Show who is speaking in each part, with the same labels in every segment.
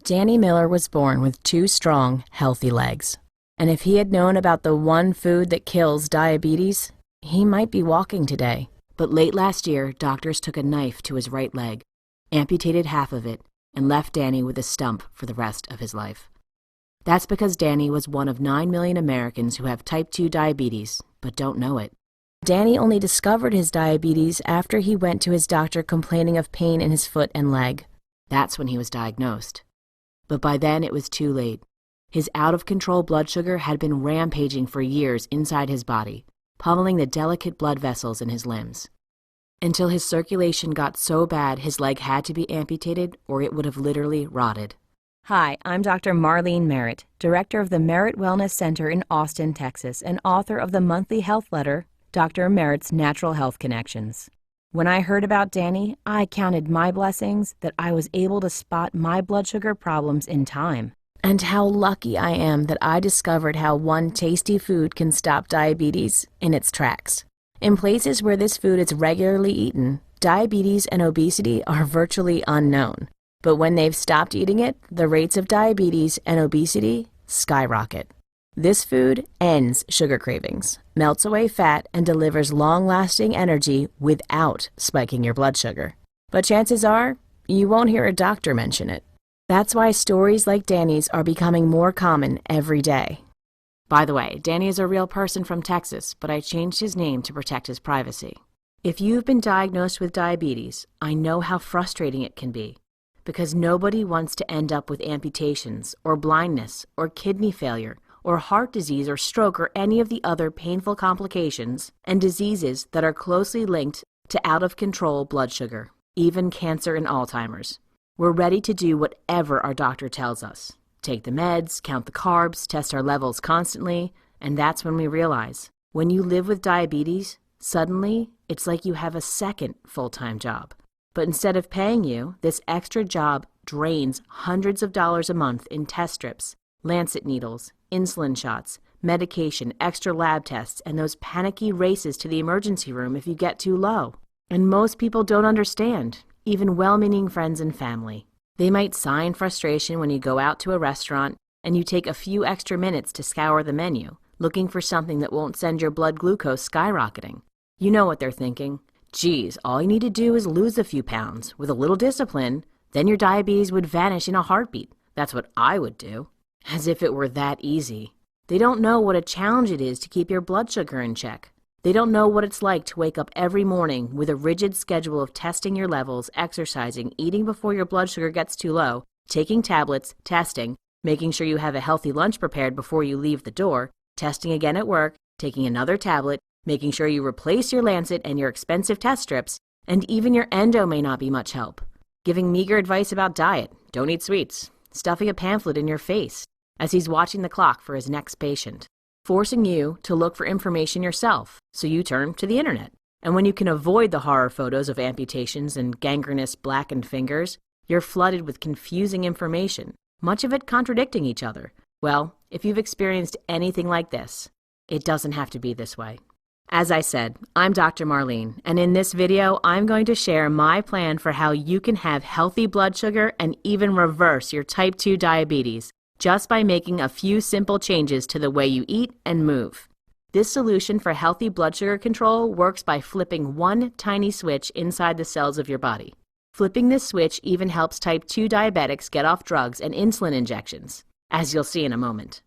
Speaker 1: Danny Miller was born with 2 strong, healthy legs. And if he had known about the one food that kills diabetes, he might be walking today. But late last year, doctors took a knife to his right leg, amputated half of it, and left Danny with a stump for the rest of his life. That's because Danny was one of 9 million Americans who have type 2 diabetes, but don't know it. Danny only discovered his diabetes after he went to his doctor complaining of pain in his foot and leg. That's when he was diagnosed. But by then it was too late. His out-of-control blood sugar had been rampaging for years inside his body, pummeling the delicate blood vessels in his limbs. Until his circulation got so bad his leg had to be amputated or it would have literally rotted. Hi, I'm Dr. Marlene Merritt, director of the Merritt Wellness Center in Austin, Texas, and author of the monthly health letter, Dr. Merritt's Natural Health Connections. When I heard about Danny, I counted my blessings that I was able to spot my blood sugar problems in time. And how lucky I am that I discovered how one tasty food can stop diabetes in its tracks. In places where this food is regularly eaten, diabetes and obesity are virtually unknown. But when they've stopped eating it, the rates of diabetes and obesity skyrocket. This food ends sugar cravings, melts away fat, and delivers long-lasting energy without spiking your blood sugar. But chances are, you won't hear a doctor mention it. That's why stories like Danny's are becoming more common every day. By the way, Danny is a real person from Texas, but I changed his name to protect his privacy. If you've been diagnosed with diabetes, I know how frustrating it can be, because nobody wants to end up with amputations, or blindness, or kidney failure, or heart disease or stroke or any of the other painful complications and diseases that are closely linked to out-of-control blood sugar, even cancer and Alzheimer's. We're ready to do whatever our doctor tells us. Take the meds, count the carbs, test our levels constantly, and that's when we realize, when you live with diabetes, suddenly it's like you have a second full-time job. But instead of paying you, this extra job drains hundreds of dollars a month in test strips, lancet needles, insulin shots, medication, extra lab tests, and those panicky races to the emergency room if you get too low. And most people don't understand, even well-meaning friends and family. They might sigh in frustration when you go out to a restaurant and you take a few extra minutes to scour the menu, looking for something that won't send your blood glucose skyrocketing. You know what they're thinking. Geez, all you need to do is lose a few pounds. With a little discipline, then your diabetes would vanish in a heartbeat. That's what I would do. As if it were that easy. They don't know what a challenge it is to keep your blood sugar in check. They don't know what it's like to wake up every morning with a rigid schedule of testing your levels, exercising, eating before your blood sugar gets too low, taking tablets, testing, making sure you have a healthy lunch prepared before you leave the door, testing again at work, taking another tablet, making sure you replace your lancet and your expensive test strips, and even your endo may not be much help. Giving meager advice about diet, don't eat sweets, stuffing a pamphlet in your face as he's watching the clock for his next patient, forcing you to look for information yourself, so you turn to the internet. And when you can avoid the horror photos of amputations and gangrenous blackened fingers, you're flooded with confusing information, much of it contradicting each other. Well, if you've experienced anything like this, it doesn't have to be this way. As I said, I'm Dr. Marlene, and in this video, I'm going to share my plan for how you can have healthy blood sugar and even reverse your type 2 diabetes, just by making a few simple changes to the way you eat and move. This solution for healthy blood sugar control works by flipping one tiny switch inside the cells of your body. Flipping this switch even helps type 2 diabetics get off drugs and insulin injections, as you'll see in a moment.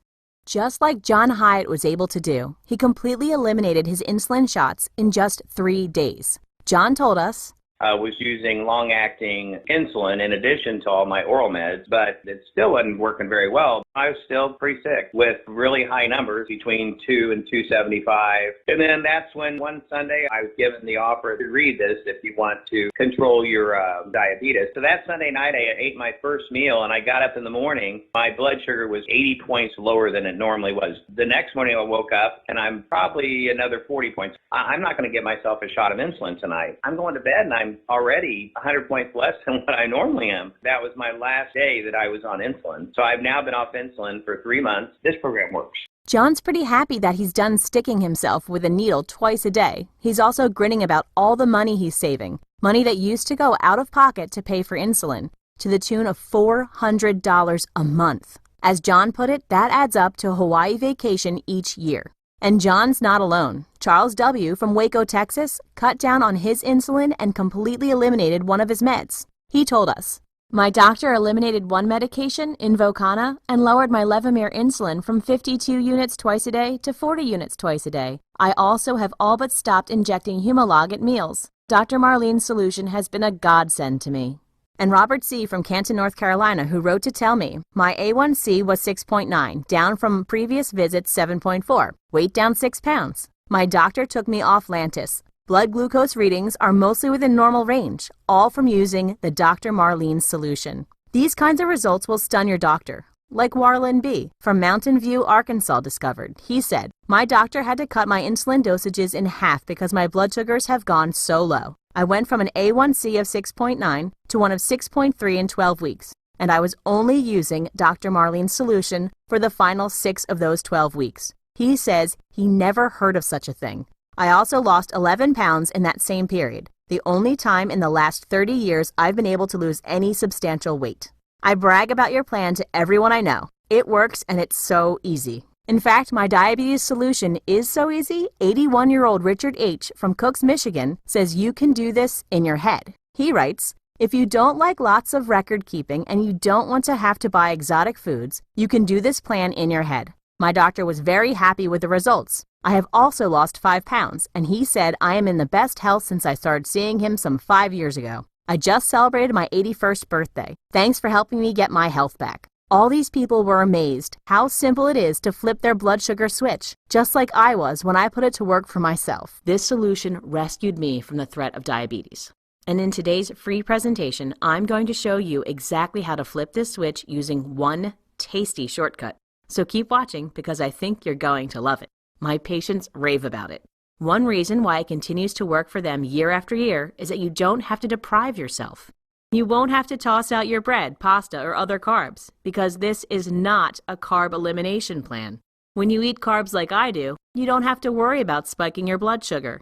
Speaker 1: Just like John Hyatt was able to do, he completely eliminated his insulin shots in just 3 days. John told us,
Speaker 2: I was using long-acting insulin in addition to all my oral meds, but it still wasn't working very well. I was still pretty sick with really high numbers between 2 and 275. And then that's when one Sunday I was given the offer to read this if you want to control your diabetes. So that Sunday night I ate my first meal and I got up in the morning. My blood sugar was 80 points lower than it normally was. The next morning I woke up and I'm probably another 40 points. I'm not going to give myself a shot of insulin tonight. I'm going to bed and I'm already 100 points less than what I normally am. That was my last day that I was on insulin. So I've now been off insulin for 3 months. This program works.
Speaker 1: John's pretty happy that he's done sticking himself with a needle twice a day. He's also grinning about all the money he's saving, money that used to go out of pocket to pay for insulin. to the tune of $400 a month. As John put it, that adds up to a Hawaii vacation each year. And John's not alone. Charles W. from Waco, Texas, cut down on his insulin and completely eliminated one of his meds. He told us, "My doctor eliminated one medication, Invokana, and lowered my Levemir insulin from 52 units twice a day to 40 units twice a day. I also have all but stopped injecting Humalog at meals. Dr. Marlene's solution has been a godsend to me." And Robert C. from Canton, North Carolina, who wrote to tell me, "My A1C was 6.9, down from previous visits 7.4, weight down 6 pounds. My doctor took me off Lantus. Blood glucose readings are mostly within normal range, all from using the Dr. Marlene's solution. These kinds of results will stun your doctor." Like Warlen B. from Mountain View, Arkansas discovered. He said, "My doctor had to cut my insulin dosages in half because my blood sugars have gone so low. I went from an A1C of 6.9 to one of 6.3 in 12 weeks, and I was only using Dr. Marlene's solution for the final 6 of those 12 weeks. He says he never heard of such a thing. I also lost 11 pounds in that same period, the only time in the last 30 years I've been able to lose any substantial weight. I brag about your plan to everyone I know. It works and it's so easy. In fact, my diabetes solution is so easy, 81-year-old Richard H. from Cooks, Michigan, says you can do this in your head. He writes, "If you don't like lots of record keeping and you don't want to have to buy exotic foods, you can do this plan in your head. My doctor was very happy with the results. I have also lost 5 pounds, and he said I am in the best health since I started seeing him some 5 years ago. I just celebrated my 81st birthday. Thanks for helping me get my health back." All these people were amazed how simple it is to flip their blood sugar switch, just like I was when I put it to work for myself. This solution rescued me from the threat of diabetes. And in today's free presentation, I'm going to show you exactly how to flip this switch using one tasty shortcut. So keep watching because I think you're going to love it. My patients rave about it. One reason why it continues to work for them year after year is that you don't have to deprive yourself. You won't have to toss out your bread, pasta, or other carbs, because this is not a carb elimination plan. When you eat carbs like I do, you don't have to worry about spiking your blood sugar.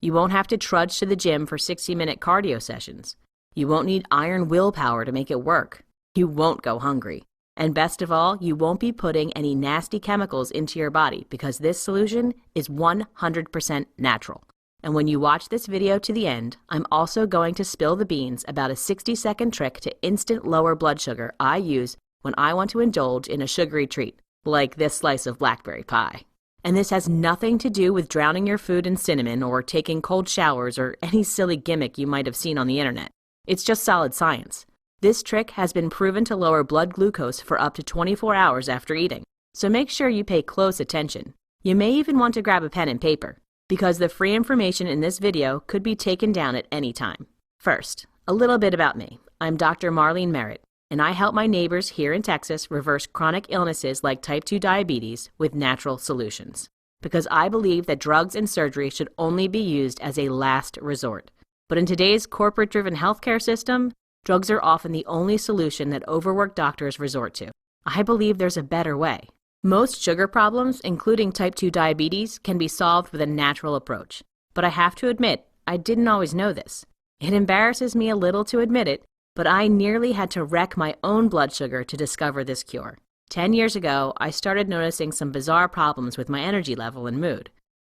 Speaker 1: You won't have to trudge to the gym for 60-minute cardio sessions. You won't need iron willpower to make it work. You won't go hungry. And best of all, you won't be putting any nasty chemicals into your body because this solution is 100% natural. And when you watch this video to the end, I'm also going to spill the beans about a 60-second trick to instant lower blood sugar I use when I want to indulge in a sugary treat, like this slice of blackberry pie. And this has nothing to do with drowning your food in cinnamon or taking cold showers or any silly gimmick you might have seen on the internet. It's just solid science. This trick has been proven to lower blood glucose for up to 24 hours after eating, so make sure you pay close attention. You may even want to grab a pen and paper, because the free information in this video could be taken down at any time. First, a little bit about me. I'm Dr. Marlene Merritt, and I help my neighbors here in Texas reverse chronic illnesses like type 2 diabetes with natural solutions. Because I believe that drugs and surgery should only be used as a last resort. But in today's corporate-driven healthcare system, drugs are often the only solution that overworked doctors resort to. I believe there's a better way. Most sugar problems, including type 2 diabetes, can be solved with a natural approach. But I have to admit, I didn't always know this. It embarrasses me a little to admit it, but I nearly had to wreck my own blood sugar to discover this cure. 10 years ago, I started noticing some bizarre problems with my energy level and mood.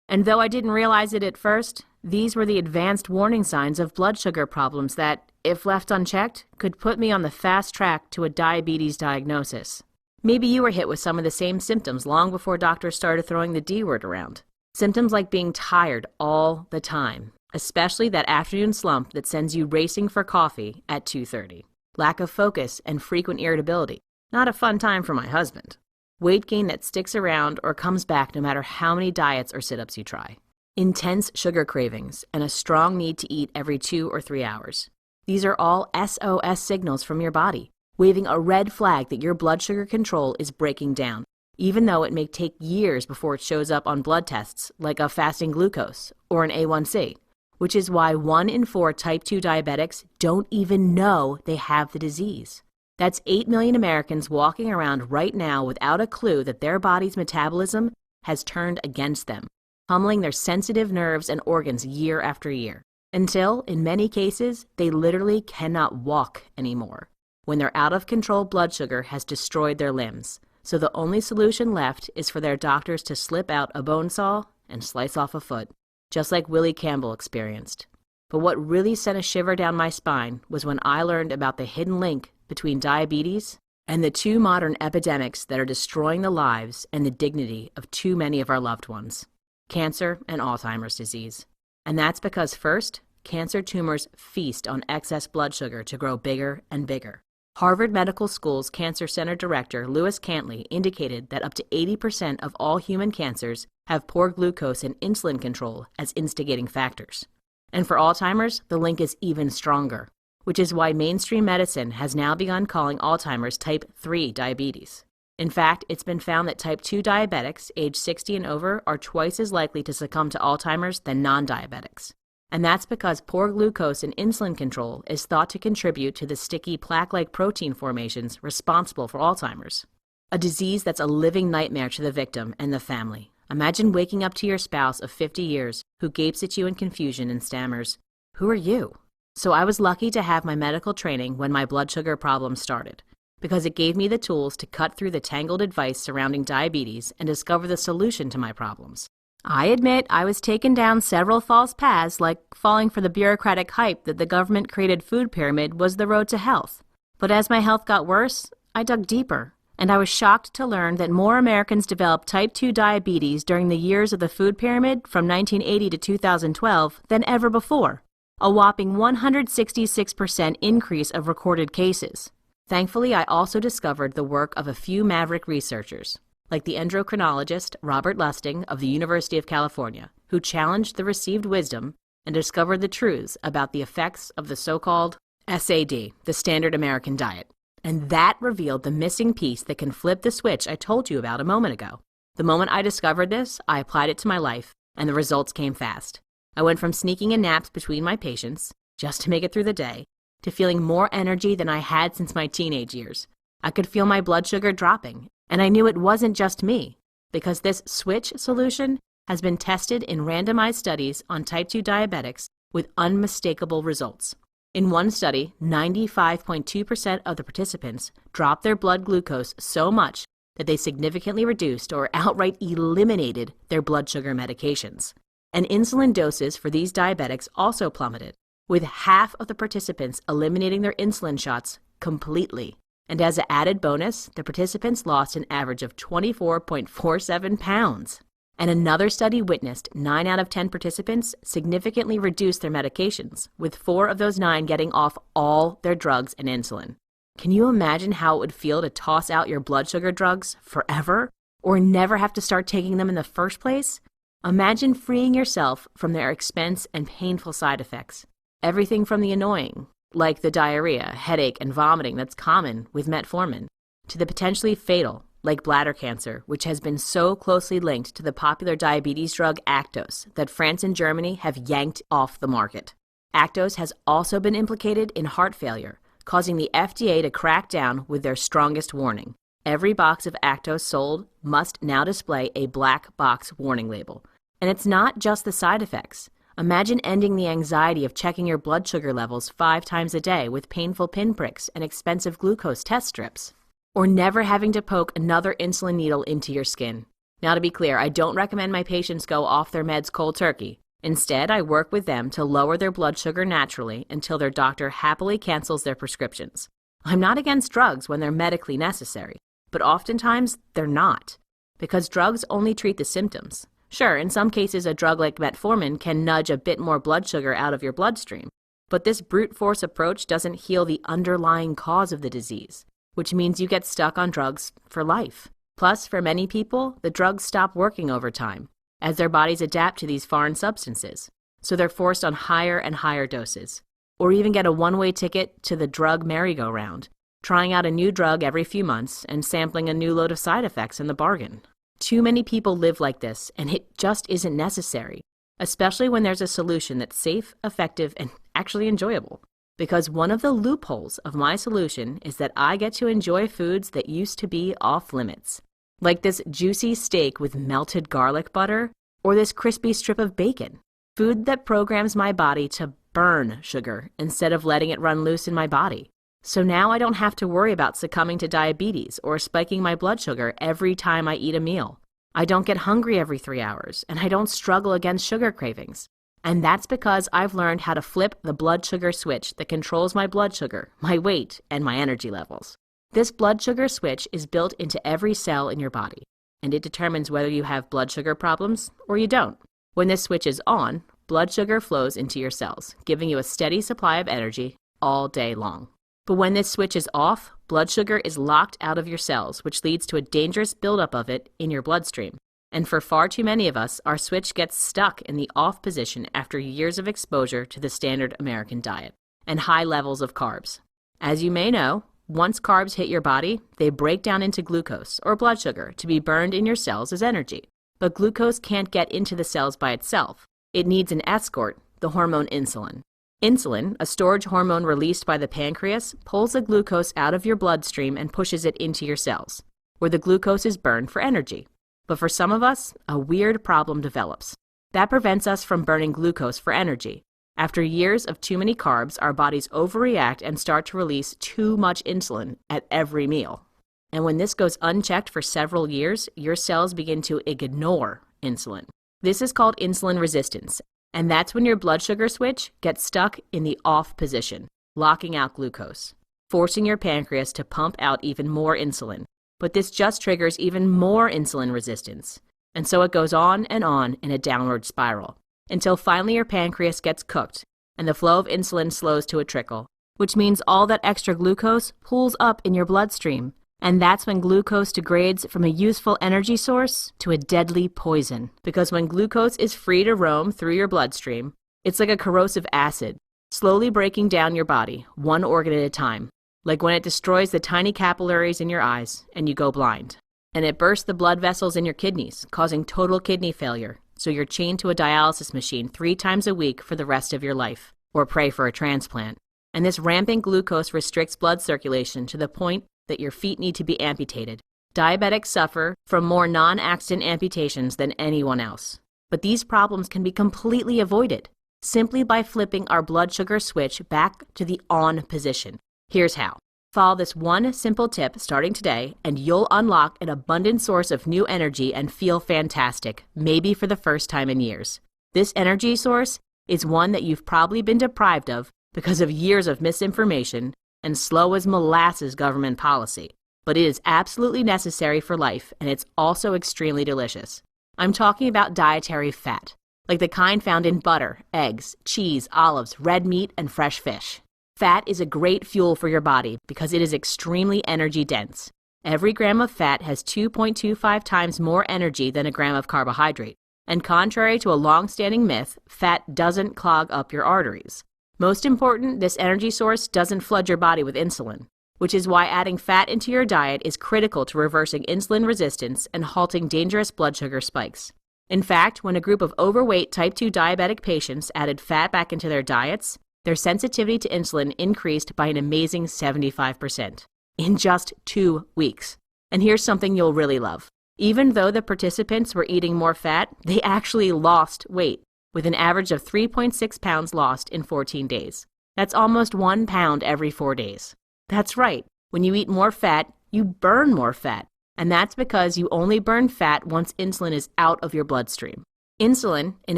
Speaker 1: And though I didn't realize it at first, these were the advanced warning signs of blood sugar problems that, if left unchecked, could put me on the fast track to a diabetes diagnosis. Maybe you were hit with some of the same symptoms long before doctors started throwing the D word around. Symptoms like being tired all the time, especially that afternoon slump that sends you racing for coffee at 2:30. Lack of focus and frequent irritability. Not a fun time for my husband. Weight gain that sticks around or comes back no matter how many diets or sit-ups you try. Intense sugar cravings and a strong need to eat every 2 or 3 hours. These are all SOS signals from your body, waving a red flag that your blood sugar control is breaking down, even though it may take years before it shows up on blood tests like a fasting glucose or an A1C, which is why 1 in 4 type 2 diabetics don't even know they have the disease. That's 8 million Americans walking around right now without a clue that their body's metabolism has turned against them, pummeling their sensitive nerves and organs year after year, until, in many cases, they literally cannot walk anymore. when their out-of-control blood sugar has destroyed their limbs. So the only solution left is for their doctors to slip out a bone saw and slice off a foot, just like Willie Campbell experienced. But what really sent a shiver down my spine was when I learned about the hidden link between diabetes and the two modern epidemics that are destroying the lives and the dignity of too many of our loved ones: cancer and Alzheimer's disease. And that's because, first, cancer tumors feast on excess blood sugar to grow bigger and bigger. Harvard Medical School's Cancer Center Director Lewis Cantley indicated that up to 80% of all human cancers have poor glucose and insulin control as instigating factors. And for Alzheimer's, the link is even stronger, which is why mainstream medicine has now begun calling Alzheimer's type 3 diabetes. In fact, it's been found that type 2 diabetics aged 60 and over are twice as likely to succumb to Alzheimer's than non-diabetics. And that's because poor glucose and insulin control is thought to contribute to the sticky plaque-like protein formations responsible for Alzheimer's, a disease that's a living nightmare to the victim and the family. Imagine waking up to your spouse of 50 years who gapes at you in confusion and stammers, "Who are you?" So I was lucky to have my medical training when my blood sugar problems started, because it gave me the tools to cut through the tangled advice surrounding diabetes and discover the solution to my problems. I admit I was taken down several false paths, like falling for the bureaucratic hype that the government-created food pyramid was the road to health. But as my health got worse, I dug deeper, and I was shocked to learn that more Americans developed type 2 diabetes during the years of the food pyramid from 1980 to 2012 than ever before, a whopping 166% increase of recorded cases. Thankfully, I also discovered the work of a few maverick researchers, like the endocrinologist Robert Lustig of the University of California, who challenged the received wisdom and discovered the truths about the effects of the so-called SAD, the Standard American Diet. And that revealed the missing piece that can flip the switch I told you about a moment ago. The moment I discovered this, I applied it to my life, and the results came fast. I went from sneaking in naps between my patients, just to make it through the day, to feeling more energy than I had since my teenage years. I could feel my blood sugar dropping, and I knew it wasn't just me, because this switch solution has been tested in randomized studies on type 2 diabetics with unmistakable results. In one study, 95.2% of the participants dropped their blood glucose so much that they significantly reduced or outright eliminated their blood sugar medications. And insulin doses for these diabetics also plummeted, with half of the participants eliminating their insulin shots completely. And as an added bonus, the participants lost an average of 24.47 pounds. And another study witnessed 9 out of 10 participants significantly reduced their medications, with 4 of those 9 getting off all their drugs and insulin. Can you imagine how it would feel to toss out your blood sugar drugs forever, or never have to start taking them in the first place? Imagine freeing yourself from their expense and painful side effects. Everything from the annoying, like the diarrhea, headache, and vomiting that's common with metformin, to the potentially fatal, like bladder cancer, which has been so closely linked to the popular diabetes drug Actos that France and Germany have yanked off the market. Actos has also been implicated in heart failure, causing the FDA to crack down with their strongest warning. Every box of Actos sold must now display a black box warning label. And it's not just the side effects. Imagine ending the anxiety of checking your blood sugar levels 5 times a day with painful pinpricks and expensive glucose test strips. Or never having to poke another insulin needle into your skin. Now, to be clear, I don't recommend my patients go off their meds cold turkey. Instead, I work with them to lower their blood sugar naturally until their doctor happily cancels their prescriptions. I'm not against drugs when they're medically necessary, but oftentimes they're not, because drugs only treat the symptoms. Sure, in some cases a drug like metformin can nudge a bit more blood sugar out of your bloodstream, but this brute force approach doesn't heal the underlying cause of the disease, which means you get stuck on drugs for life. Plus, for many people, the drugs stop working over time, as their bodies adapt to these foreign substances, so they're forced on higher and higher doses, or even get a one-way ticket to the drug merry-go-round, trying out a new drug every few months and sampling a new load of side effects in the bargain. Too many people live like this, and it just isn't necessary, especially when there's a solution that's safe, effective, and actually enjoyable. Because one of the loopholes of my solution is that I get to enjoy foods that used to be off limits, like this juicy steak with melted garlic butter, or this crispy strip of bacon, food that programs my body to burn sugar instead of letting it run loose in my body. So now I don't have to worry about succumbing to diabetes or spiking my blood sugar every time I eat a meal. I don't get hungry every 3 hours, and I don't struggle against sugar cravings. And that's because I've learned how to flip the blood sugar switch that controls my blood sugar, my weight, and my energy levels. This blood sugar switch is built into every cell in your body, and it determines whether you have blood sugar problems or you don't. When this switch is on, blood sugar flows into your cells, giving you a steady supply of energy all day long. But when this switch is off, blood sugar is locked out of your cells, which leads to a dangerous buildup of it in your bloodstream. And for far too many of us, our switch gets stuck in the off position after years of exposure to the standard American diet and high levels of carbs. As you may know, once carbs hit your body, they break down into glucose, or blood sugar, to be burned in your cells as energy. But glucose can't get into the cells by itself. It needs an escort, the hormone insulin. Insulin, a storage hormone released by the pancreas, pulls the glucose out of your bloodstream and pushes it into your cells, where the glucose is burned for energy. But for some of us, a weird problem develops. That prevents us from burning glucose for energy. After years of too many carbs, our bodies overreact and start to release too much insulin at every meal. And when this goes unchecked for several years, your cells begin to ignore insulin. This is called insulin resistance. And that's when your blood sugar switch gets stuck in the off position, locking out glucose, forcing your pancreas to pump out even more insulin. But this just triggers even more insulin resistance. And so it goes on in a downward spiral, until finally your pancreas gets cooked and the flow of insulin slows to a trickle, which means all that extra glucose pools up in your bloodstream. And that's when glucose degrades from a useful energy source to a deadly poison. Because when glucose is free to roam through your bloodstream, it's like a corrosive acid, slowly breaking down your body, one organ at a time. Like when it destroys the tiny capillaries in your eyes and you go blind. And it bursts the blood vessels in your kidneys, causing total kidney failure. So you're chained to a dialysis machine 3 times a week for the rest of your life, or pray for a transplant. And this rampant glucose restricts blood circulation to the point that your feet need to be amputated. Diabetics suffer from more non-accident amputations than anyone else. But these problems can be completely avoided simply by flipping our blood sugar switch back to the on position. Here's how. Follow this one simple tip starting today, and you'll unlock an abundant source of new energy and feel fantastic, maybe for the first time in years. This energy source is one that you've probably been deprived of because of years of misinformation and slow as molasses government policy. But it is absolutely necessary for life, and it's also extremely delicious. I'm talking about dietary fat, like the kind found in butter, eggs, cheese, olives, red meat, and fresh fish. Fat is a great fuel for your body because it is extremely energy dense. Every gram of fat has 2.25 times more energy than a gram of carbohydrate. And contrary to a long-standing myth, fat doesn't clog up your arteries. Most important, this energy source doesn't flood your body with insulin, which is why adding fat into your diet is critical to reversing insulin resistance and halting dangerous blood sugar spikes. In fact, when a group of overweight type 2 diabetic patients added fat back into their diets, their sensitivity to insulin increased by an amazing 75% in just 2 weeks. And here's something you'll really love. Even though the participants were eating more fat, they actually lost weight, with an average of 3.6 pounds lost in 14 days. That's almost 1 pound every 4 days. That's right. When you eat more fat, you burn more fat. And that's because you only burn fat once insulin is out of your bloodstream. Insulin, in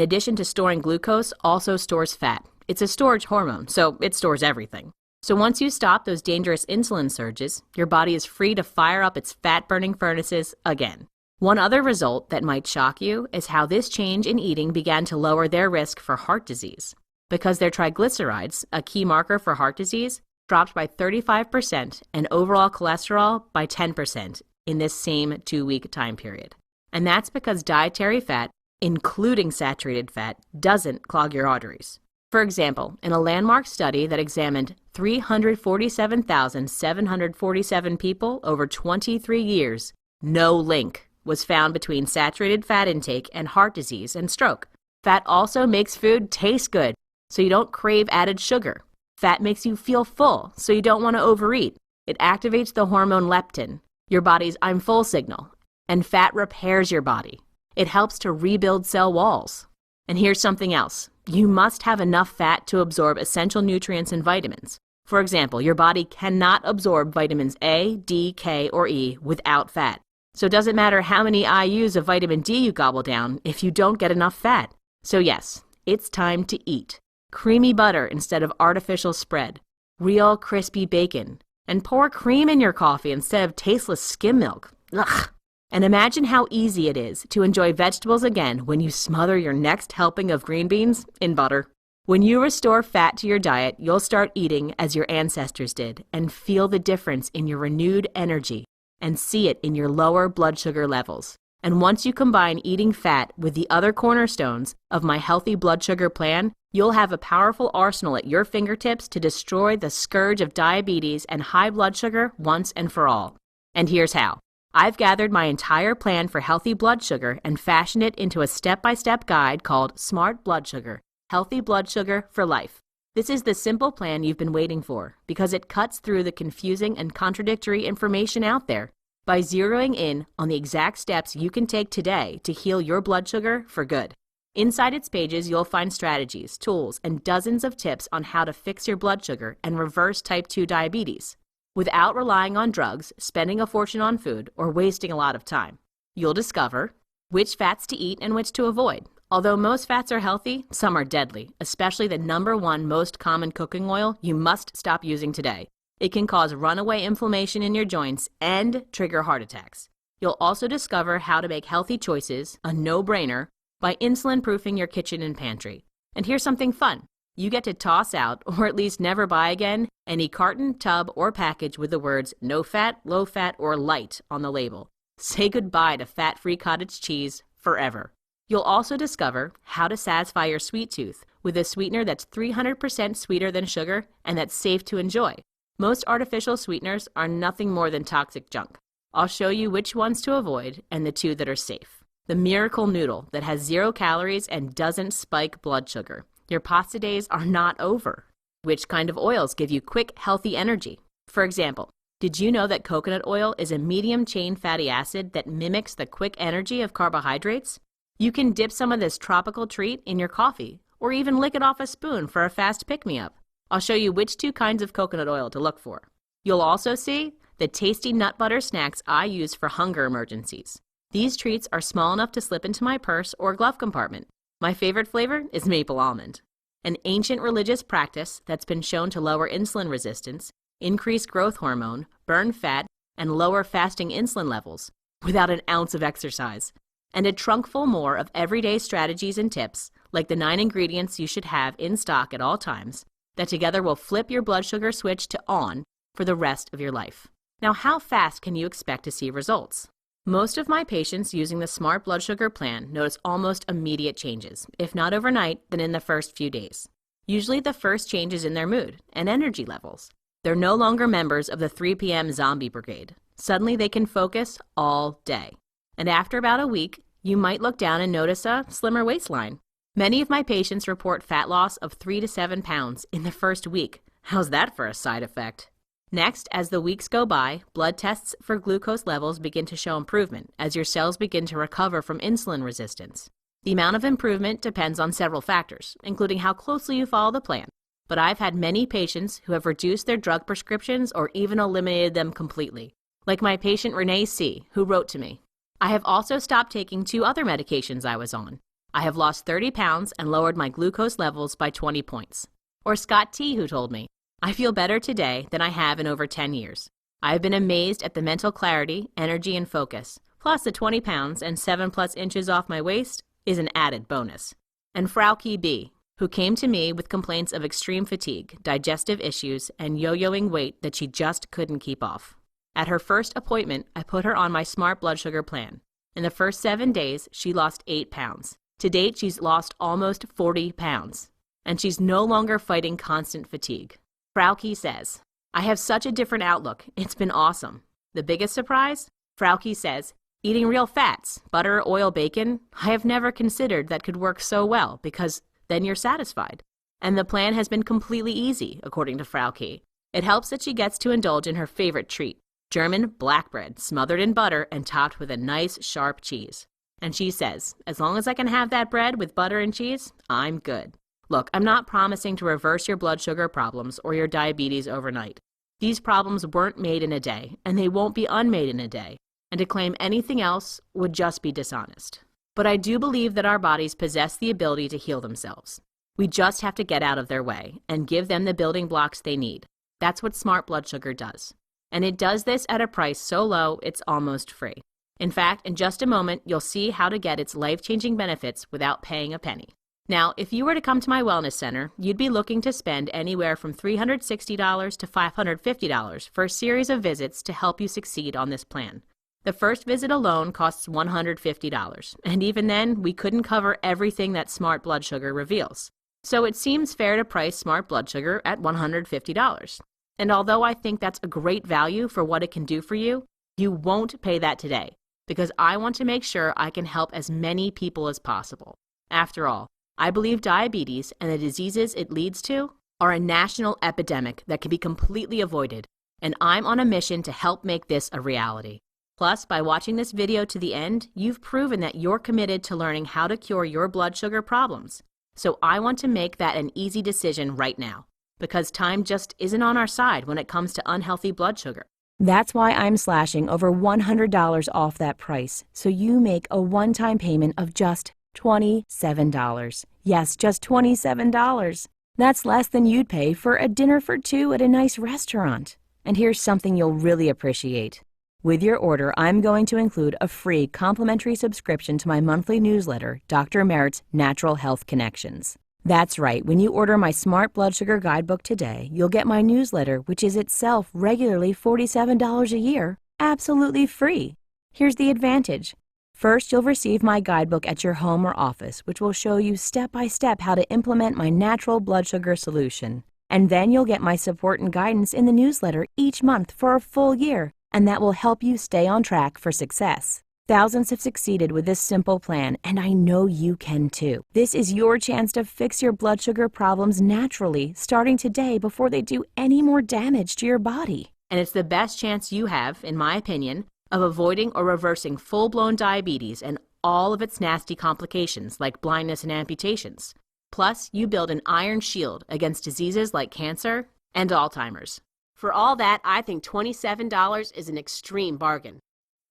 Speaker 1: addition to storing glucose, also stores fat. It's a storage hormone, so it stores everything. So once you stop those dangerous insulin surges, your body is free to fire up its fat-burning furnaces again. One other result that might shock you is how this change in eating began to lower their risk for heart disease, because their triglycerides, a key marker for heart disease, dropped by 35% and overall cholesterol by 10% in this same 2-week time period. And that's because dietary fat, including saturated fat, doesn't clog your arteries. For example, in a landmark study that examined 347,747 people over 23 years, no link was found between saturated fat intake and heart disease and stroke. Fat also makes food taste good, so you don't crave added sugar. Fat makes you feel full, so you don't want to overeat. It activates the hormone leptin, your body's I'm full signal, and fat repairs your body. It helps to rebuild cell walls. And here's something else. You must have enough fat to absorb essential nutrients and vitamins. For example, your body cannot absorb vitamins A, D, K, or E without fat. So it doesn't matter how many IUs of vitamin D you gobble down if you don't get enough fat. So yes, it's time to eat. Creamy butter instead of artificial spread. Real crispy bacon. And pour cream in your coffee instead of tasteless skim milk. Ugh. And imagine how easy it is to enjoy vegetables again when you smother your next helping of green beans in butter. When you restore fat to your diet, you'll start eating as your ancestors did and feel the difference in your renewed energy and see it in your lower blood sugar levels. And once you combine eating fat with the other cornerstones of my healthy blood sugar plan, you'll have a powerful arsenal at your fingertips to destroy the scourge of diabetes and high blood sugar once and for all. And here's how. I've gathered my entire plan for healthy blood sugar and fashioned it into a step-by-step guide called Smart Blood Sugar, Healthy Blood Sugar for Life. This is the simple plan you've been waiting for because it cuts through the confusing and contradictory information out there by zeroing in on the exact steps you can take today to heal your blood sugar for good. Inside its pages, you'll find strategies, tools, and dozens of tips on how to fix your blood sugar and reverse type 2 diabetes without relying on drugs, spending a fortune on food, or wasting a lot of time. You'll discover which fats to eat and which to avoid. Although most fats are healthy, some are deadly, especially the #1 most common cooking oil you must stop using today. It can cause runaway inflammation in your joints and trigger heart attacks. You'll also discover how to make healthy choices, a no-brainer, by insulin-proofing your kitchen and pantry. And here's something fun. You get to toss out, or at least never buy again, any carton, tub, or package with the words no fat, low fat, or light on the label. Say goodbye to fat-free cottage cheese forever. You'll also discover how to satisfy your sweet tooth with a sweetener that's 300% sweeter than sugar and that's safe to enjoy. Most artificial sweeteners are nothing more than toxic junk. I'll show you which ones to avoid and the 2 that are safe. The Miracle Noodle that has 0 calories and doesn't spike blood sugar. Your pasta days are not over. Which kind of oils give you quick, healthy energy? For example, did you know that coconut oil is a medium-chain fatty acid that mimics the quick energy of carbohydrates? You can dip some of this tropical treat in your coffee, or even lick it off a spoon for a fast pick-me-up. I'll show you which 2 kinds of coconut oil to look for. You'll also see the tasty nut butter snacks I use for hunger emergencies. These treats are small enough to slip into my purse or glove compartment. My favorite flavor is maple almond. An ancient religious practice that's been shown to lower insulin resistance, increase growth hormone, burn fat, and lower fasting insulin levels without an ounce of exercise. And a trunk full more of everyday strategies and tips, like the 9 ingredients you should have in stock at all times, that together will flip your blood sugar switch to on for the rest of your life. Now, how fast can you expect to see results? Most of my patients using the Smart Blood Sugar Plan notice almost immediate changes, if not overnight, then in the first few days. Usually the first change is in their mood and energy levels. They're no longer members of the 3 p.m. zombie brigade. Suddenly they can focus all day. And after about a week, you might look down and notice a slimmer waistline. Many of my patients report fat loss of 3 to 7 pounds in the first week. How's that for a side effect? Next, as the weeks go by, blood tests for glucose levels begin to show improvement as your cells begin to recover from insulin resistance. The amount of improvement depends on several factors, including how closely you follow the plan. But I've had many patients who have reduced their drug prescriptions or even eliminated them completely, like my patient Renee C., who wrote to me. I have also stopped taking 2 other medications I was on. I have lost 30 pounds and lowered my glucose levels by 20 points. Or Scott T., who told me, I feel better today than I have in over 10 years. I have been amazed at the mental clarity, energy, and focus. Plus the 20 pounds and 7+ inches off my waist is an added bonus. And Frauke B., who came to me with complaints of extreme fatigue, digestive issues, and yo-yoing weight that she just couldn't keep off. At her first appointment, I put her on my Smart Blood Sugar Plan. In the first 7 days, she lost 8 pounds. To date, she's lost almost 40 pounds. And she's no longer fighting constant fatigue. Frauke says, I have such a different outlook. It's been awesome. The biggest surprise? Frauke says, eating real fats, butter, oil, bacon, I have never considered that could work so well because then you're satisfied. And the plan has been completely easy, according to Frauke. It helps that she gets to indulge in her favorite treat, German black bread smothered in butter and topped with a nice, sharp cheese. And she says, as long as I can have that bread with butter and cheese, I'm good. Look, I'm not promising to reverse your blood sugar problems or your diabetes overnight. These problems weren't made in a day, and they won't be unmade in a day, and to claim anything else would just be dishonest. But I do believe that our bodies possess the ability to heal themselves. We just have to get out of their way and give them the building blocks they need. That's what Smart Blood Sugar does. And it does this at a price so low it's almost free. In fact, in just a moment, you'll see how to get its life-changing benefits without paying a penny. Now, if you were to come to my wellness center, you'd be looking to spend anywhere from $360 to $550 for a series of visits to help you succeed on this plan. The first visit alone costs $150, and even then, we couldn't cover everything that Smart Blood Sugar reveals. So it seems fair to price Smart Blood Sugar at $150. And although I think that's a great value for what it can do for you, you won't pay that today, because I want to make sure I can help as many people as possible. After all, I believe diabetes and the diseases it leads to are a national epidemic that can be completely avoided, and I'm on a mission to help make this a reality. Plus, by watching this video to the end, you've proven that you're committed to learning how to cure your blood sugar problems. So I want to make that an easy decision right now, because time just isn't on our side when it comes to unhealthy blood sugar. That's why I'm slashing over $100 off that price, so you make a one-time payment of just $27. Yes, just $27. That's less than you'd pay for a dinner for two at a nice restaurant. And here's something you'll really appreciate. With your order, I'm going to include a free complimentary subscription to my monthly newsletter, Dr. Merritt's Natural Health Connections. That's right, when you order my Smart Blood Sugar Guidebook today, you'll get my newsletter, which is itself regularly $47 a year, absolutely free. Here's the advantage. First, you'll receive my guidebook at your home or office, which will show you step-by-step how to implement my natural blood sugar solution. And then you'll get my support and guidance in the newsletter each month for a full year, and that will help you stay on track for success. Thousands have succeeded with this simple plan, and I know you can too. This is your chance to fix your blood sugar problems naturally, starting today before they do any more damage to your body. And it's the best chance you have, in my opinion, of avoiding or reversing full-blown diabetes and all of its nasty complications like blindness and amputations. Plus, you build an iron shield against diseases like cancer and Alzheimer's. For all that, I think $27 is an extreme bargain.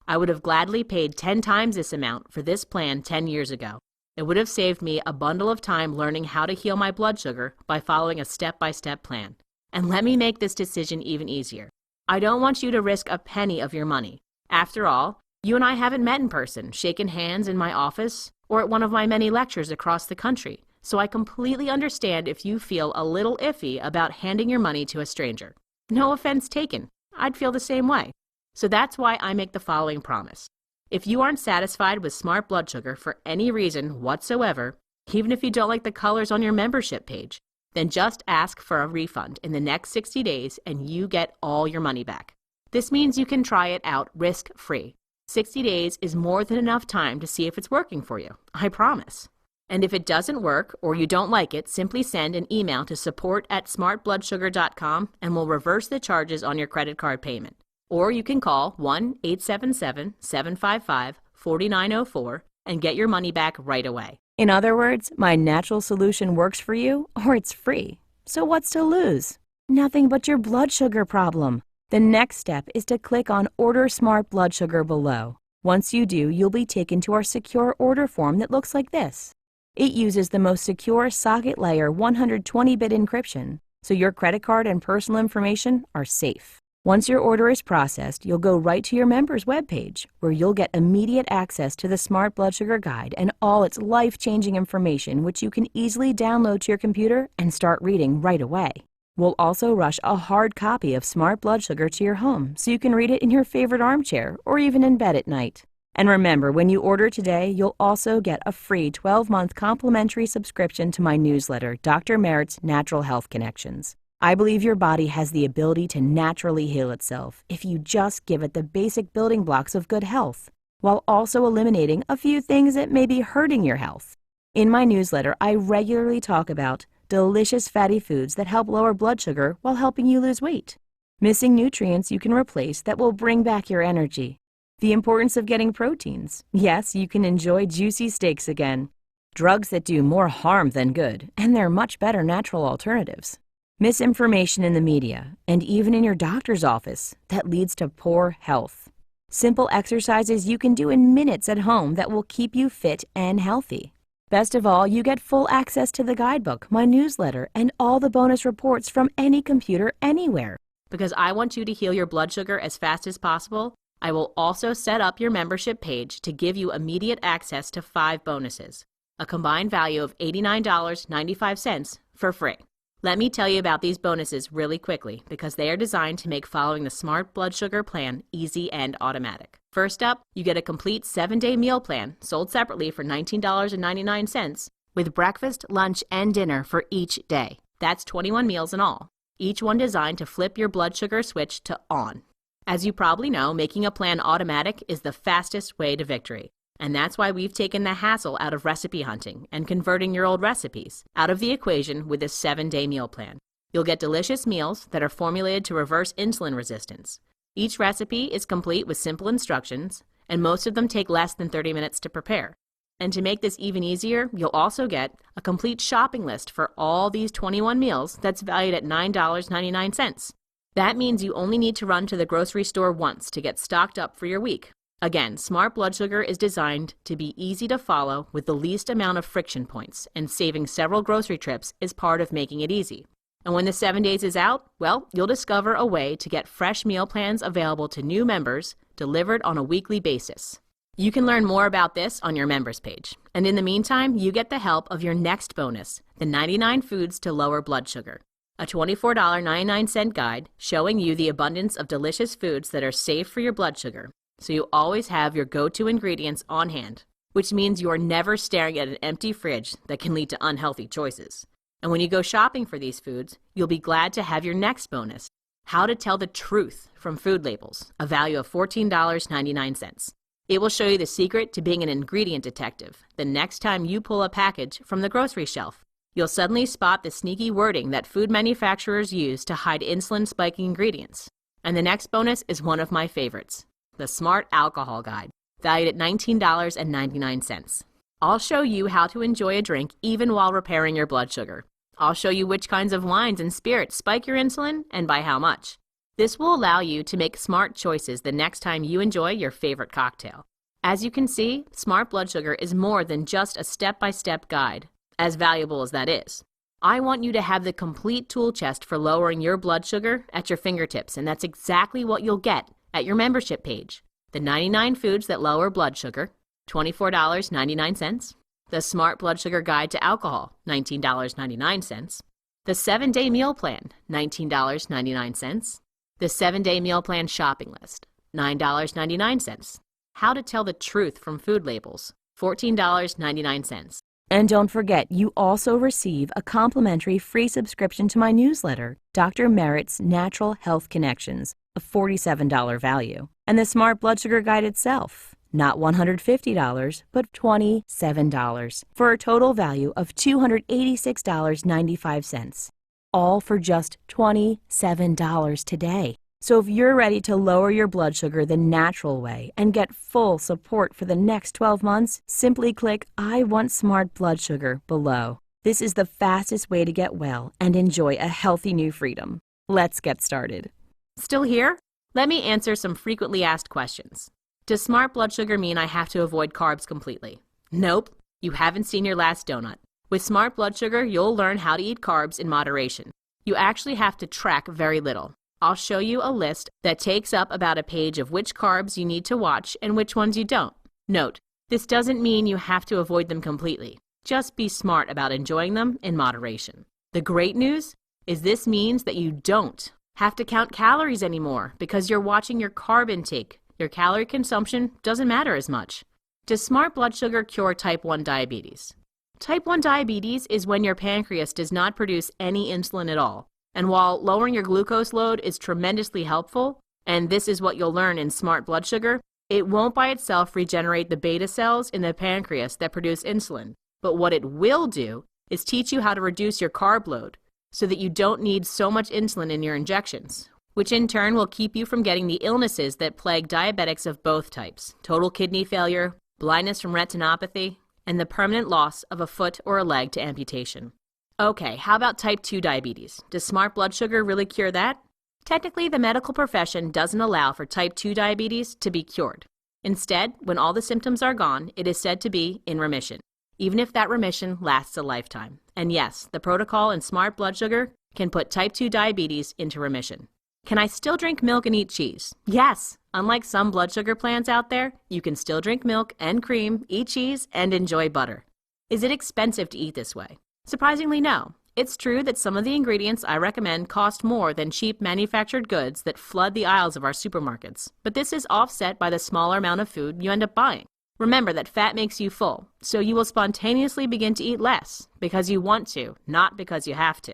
Speaker 1: I would have gladly paid 10 times this amount for this plan 10 years ago. It would have saved me a bundle of time learning how to heal my blood sugar by following a step-by-step plan. And let me make this decision even easier. I don't want you to risk a penny of your money. After all, you and I haven't met in person, shaken hands in my office, or at one of my many lectures across the country, so I completely understand if you feel a little iffy about handing your money to a stranger. No offense taken. I'd feel the same way. So that's why I make the following promise. If you aren't satisfied with Smart Blood Sugar for any reason whatsoever, even if you don't like the colors on your membership page, then just ask for a refund in the next 60 days and you get all your money back. This means you can try it out risk-free. 60 days is more than enough time to see if it's working for you. I promise. And if it doesn't work or you don't like it, simply send an email to support@smartbloodsugar.com and we'll reverse the charges on your credit card payment. Or you can call 1-877-755-4904 and get your money back right away. In other words, my natural solution works for you or it's free. So what's to lose? Nothing but your blood sugar problem. The next step is to click on Order Smart Blood Sugar below. Once you do, you'll be taken to our secure order form that looks like this. It uses the most secure socket layer 120-bit encryption, so your credit card and personal information are safe. Once your order is processed, you'll go right to your member's webpage, where you'll get immediate access to the Smart Blood Sugar Guide and all its life-changing information, which you can easily download to your computer and start reading right away. We'll also rush a hard copy of Smart Blood Sugar to your home, so you can read it in your favorite armchair or even in bed at night. And remember, when you order today, you'll also get a free 12-month complimentary subscription to my newsletter, Dr. Merritt's Natural Health Connections. I believe your body has the ability to naturally heal itself if you just give it the basic building blocks of good health, while also eliminating a few things that may be hurting your health. In my newsletter, I regularly talk about delicious fatty foods that help lower blood sugar while helping you lose weight, missing nutrients you can replace that will bring back your energy, the importance of getting proteins. Yes, you can enjoy juicy steaks again. Drugs that do more harm than good, and they're much better natural alternatives. Misinformation in the media, and even in your doctor's office, that leads to poor health. Simple exercises you can do in minutes at home that will keep you fit and healthy. Best of all, you get full access to the guidebook, my newsletter, and all the bonus reports from any computer anywhere. Because I want you to heal your blood sugar as fast as possible, I will also set up your membership page to give you immediate access to 5 bonuses, a combined value of $89.95 for free. Let me tell you about these bonuses really quickly because they are designed to make following the Smart Blood Sugar Plan easy and automatic. First up, you get a complete 7-day meal plan sold separately for $19.99 with breakfast, lunch, and dinner for each day. That's 21 meals in all, each one designed to flip your blood sugar switch to on. As you probably know, making a plan automatic is the fastest way to victory. And that's why we've taken the hassle out of recipe hunting and converting your old recipes out of the equation with this 7-day meal plan. You'll get delicious meals that are formulated to reverse insulin resistance. Each recipe is complete with simple instructions, and most of them take less than 30 minutes to prepare. And to make this even easier, you'll also get a complete shopping list for all these 21 meals that's valued at $9.99. That means you only need to run to the grocery store once to get stocked up for your week. Again, Smart Blood Sugar is designed to be easy to follow with the least amount of friction points, and saving several grocery trips is part of making it easy. And when the 7 days is out, well, you'll discover a way to get fresh meal plans available to new members delivered on a weekly basis. You can learn more about this on your members page. And in the meantime, you get the help of your next bonus, the 99 Foods to Lower Blood Sugar, a $24.99 guide showing you the abundance of delicious foods that are safe for your blood sugar, so you always have your go-to ingredients on hand, which means you are never staring at an empty fridge that can lead to unhealthy choices. And when you go shopping for these foods, you'll be glad to have your next bonus, How to Tell the Truth from Food Labels, a value of $14.99. It will show you the secret to being an ingredient detective the next time you pull a package from the grocery shelf. You'll suddenly spot the sneaky wording that food manufacturers use to hide insulin-spiking ingredients. And the next bonus is one of my favorites, the Smart Alcohol Guide, valued at $19.99. I'll show you how to enjoy a drink even while repairing your blood sugar. I'll show you which kinds of wines and spirits spike your insulin and by how much. This will allow you to make smart choices the next time you enjoy your favorite cocktail. As you can see, Smart Blood Sugar is more than just a step-by-step guide, as valuable as that is. I want you to have the complete tool chest for lowering your blood sugar at your fingertips, and that's exactly what you'll get at your membership page. The 99 Foods that Lower Blood Sugar, $24.99. The Smart Blood Sugar Guide to Alcohol, $19.99. The 7-Day Meal Plan, $19.99. The 7-Day Meal Plan Shopping List, $9.99. How to Tell the Truth from Food Labels, $14.99. And don't forget, you also receive a complimentary free subscription to my newsletter, Dr. Merritt's Natural Health Connections, a $47 value. And the Smart Blood Sugar Guide itself, not $150, but $27, for a total value of $286.95. All for just $27 today. So if you're ready to lower your blood sugar the natural way and get full support for the next 12 months, simply click I Want Smart Blood Sugar below. This is the fastest way to get well and enjoy a healthy new freedom. Let's get started. Still here? Let me answer some frequently asked questions. Does Smart Blood Sugar mean I have to avoid carbs completely? Nope. You haven't seen your last donut. With Smart Blood Sugar, you'll learn how to eat carbs in moderation. You actually have to track very little. I'll show you a list that takes up about a page of which carbs you need to watch and which ones you don't. Note, this doesn't mean you have to avoid them completely. Just be smart about enjoying them in moderation. The great news is this means that you don't have to count calories anymore because you're watching your carb intake. Your calorie consumption doesn't matter as much. Does Smart Blood Sugar cure type 1 diabetes? Type 1 diabetes is when your pancreas does not produce any insulin at all. And while lowering your glucose load is tremendously helpful, and this is what you'll learn in Smart Blood Sugar, it won't by itself regenerate the beta cells in the pancreas that produce insulin. But what it will do is teach you how to reduce your carb load so that you don't need so much insulin in your injections, which in turn will keep you from getting the illnesses that plague diabetics of both types: total kidney failure, blindness from retinopathy, and the permanent loss of a foot or a leg to amputation. Okay, how about type 2 diabetes? Does smart blood sugar really cure that? Technically, the medical profession doesn't allow for type 2 diabetes to be cured. Instead, when all the symptoms are gone, it is said to be in remission, even if that remission lasts a lifetime. And yes, the protocol in smart blood sugar can put type 2 diabetes into remission. Can I still drink milk and eat cheese? Yes! Unlike some blood sugar plans out there, you can still drink milk and cream, eat cheese, and enjoy butter. Is it expensive to eat this way? Surprisingly, no. It's true that some of the ingredients I recommend cost more than cheap manufactured goods that flood the aisles of our supermarkets, but this is offset by the smaller amount of food you end up buying. Remember that fat makes you full, so you will spontaneously begin to eat less because you want to, not because you have to.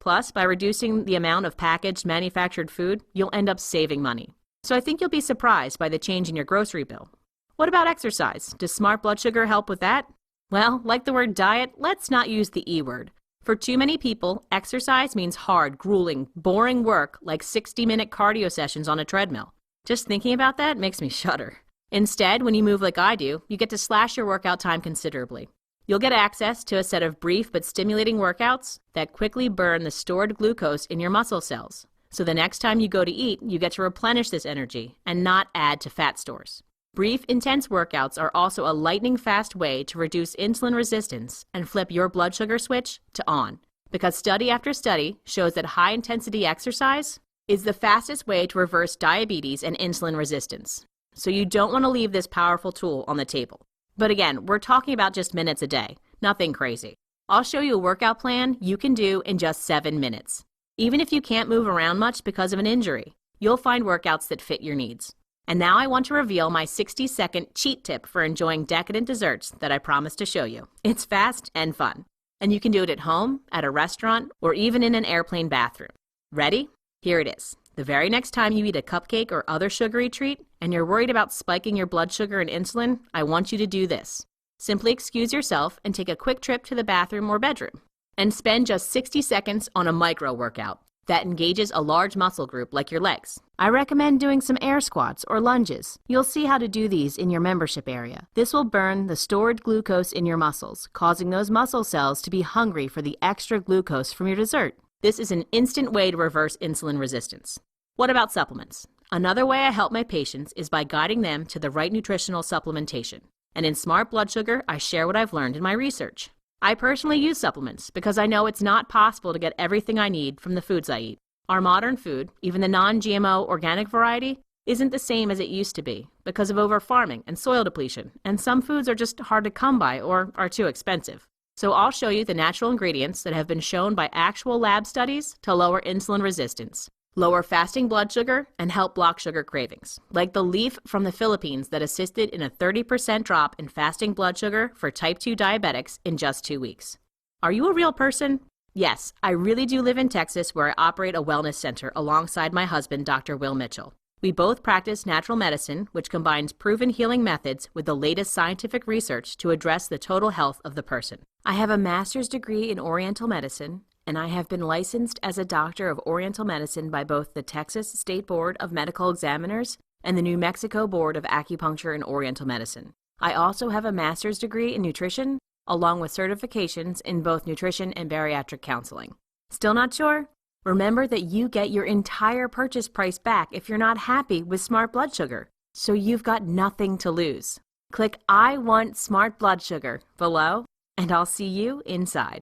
Speaker 1: Plus, by reducing the amount of packaged manufactured food, you'll end up saving money. So I think you'll be surprised by the change in your grocery bill. What about exercise? Does smart blood sugar help with that? Well, like the word diet, let's not use the E word. For too many people, exercise means hard, grueling, boring work like 60-minute cardio sessions on a treadmill. Just thinking about that makes me shudder. Instead, when you move like I do, you get to slash your workout time considerably. You'll get access to a set of brief but stimulating workouts that quickly burn the stored glucose in your muscle cells. So the next time you go to eat, you get to replenish this energy and not add to fat stores. Brief, intense workouts are also a lightning-fast way to reduce insulin resistance and flip your blood sugar switch to on. Because study after study shows that high-intensity exercise is the fastest way to reverse diabetes and insulin resistance. So you don't want to leave this powerful tool on the table. But again, we're talking about just minutes a day, nothing crazy. I'll show you a workout plan you can do in just 7 minutes. Even if you can't move around much because of an injury, you'll find workouts that fit your needs. And now I want to reveal my 60-second cheat tip for enjoying decadent desserts that I promised to show you. It's fast and fun. And you can do it at home, at a restaurant, or even in an airplane bathroom. Ready? Here it is. The very next time you eat a cupcake or other sugary treat, and you're worried about spiking your blood sugar and insulin, I want you to do this. Simply excuse yourself and take a quick trip to the bathroom or bedroom. And spend just 60 seconds on a micro workout that engages a large muscle group like your legs. I recommend doing some air squats or lunges. You'll see how to do these in your membership area. This will burn the stored glucose in your muscles, causing those muscle cells to be hungry for the extra glucose from your dessert. This is an instant way to reverse insulin resistance. What about supplements? Another way I help my patients is by guiding them to the right nutritional supplementation. And in Smart Blood Sugar, I share what I've learned in my research. I personally use supplements because I know it's not possible to get everything I need from the foods I eat. Our modern food, even the non-GMO organic variety, isn't the same as it used to be because of over-farming and soil depletion, and some foods are just hard to come by or are too expensive. So I'll show you the natural ingredients that have been shown by actual lab studies to lower insulin resistance, lower fasting blood sugar, and help block sugar cravings, like the leaf from the Philippines that assisted in a 30% drop in fasting blood sugar for type 2 diabetics in just 2 weeks. Are you a real person? Yes, I really do live in Texas where I operate a wellness center alongside my husband, Dr. Will Mitchell. We both practice natural medicine, which combines proven healing methods with the latest scientific research to address the total health of the person. I have a master's degree in Oriental Medicine, and I have been licensed as a doctor of Oriental Medicine by both the Texas State Board of Medical Examiners and the New Mexico Board of Acupuncture and Oriental Medicine. I also have a master's degree in nutrition, along with certifications in both nutrition and bariatric counseling. Still not sure? Remember that you get your entire purchase price back if you're not happy with Smart Blood Sugar, so you've got nothing to lose. Click I Want Smart Blood Sugar below, and I'll see you inside.